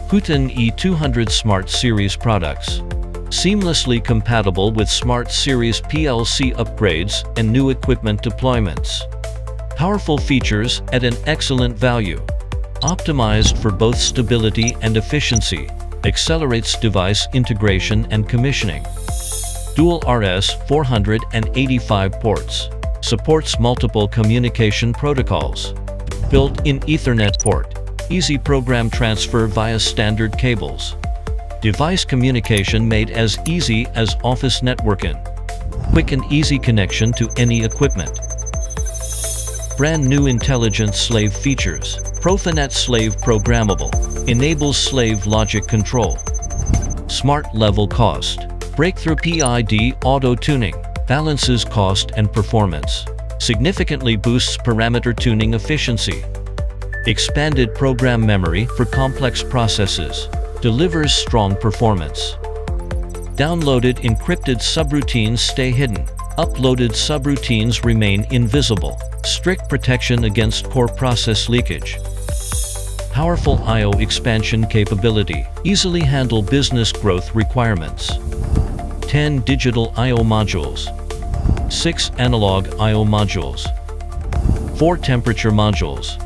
Huceen E200SMART series products. Seamlessly compatible with Smart Series PLC upgrades and new equipment deployments. Powerful features at an excellent value. Optimized for both stability and efficiency. Accelerates device integration and commissioning. Dual RS-485 ports. Supports multiple communication protocols. Built-in Ethernet port. Easy program transfer via standard cables. Device communication made as easy as office networking. Quick and easy connection to any equipment. Brand new intelligent slave features. Profinet slave programmable. Enables slave logic control. Smart level cost. Breakthrough PID auto tuning. Balances cost and performance. Significantly boosts parameter tuning efficiency. Expanded program memory for complex processes. Delivers strong performance. Downloaded encrypted subroutines stay hidden. Uploaded subroutines remain invisible. Strict protection against core process leakage. Powerful I/O expansion capability. Easily handle business growth requirements. 10 digital I/O modules. 6 analog I/O modules. 4 temperature modules.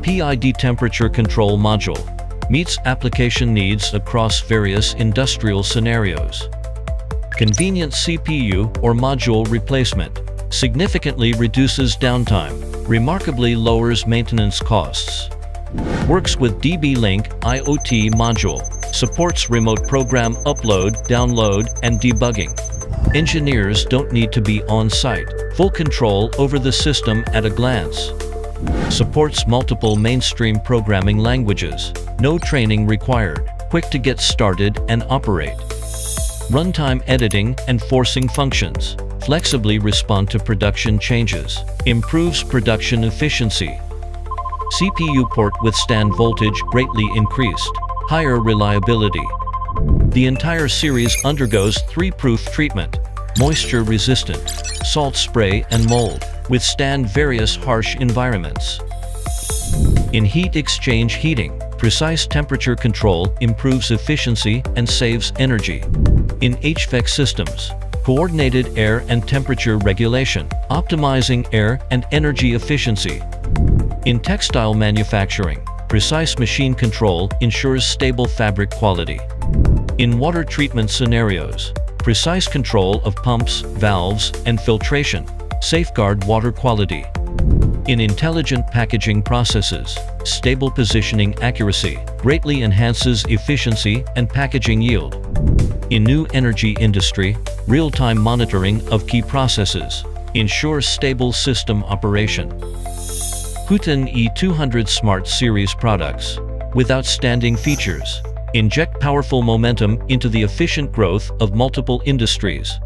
PID temperature control module. Meets application needs across various industrial scenarios. Convenient CPU or module replacement. Significantly reduces downtime. Remarkably lowers maintenance costs. Works with DB-Link IoT module. Supports remote program upload, download, and debugging. Engineers don't need to be on-site. Full control over the system at a glance. Supports multiple mainstream programming languages. No training required. Quick to get started and operate. Runtime editing and forcing functions. Flexibly respond to production changes. Improves production efficiency. CPU port withstand voltage greatly increased. Higher reliability. The entire series undergoes 3-proof treatment. Moisture resistant. Salt spray and mold. Withstand various harsh environments. In heat exchange heating, precise temperature control improves efficiency and saves energy. In HVAC systems, coordinated air and temperature regulation, optimizing air and energy efficiency. In textile manufacturing, precise machine control ensures stable fabric quality. In water treatment scenarios, precise control of pumps, valves, and filtration safeguard water quality. In intelligent packaging processes, stable positioning accuracy greatly enhances efficiency and packaging yield. In new energy industry, real-time monitoring of key processes ensures stable system operation. Huceen E200SMART series products, with outstanding features, inject powerful momentum into the efficient growth of multiple industries.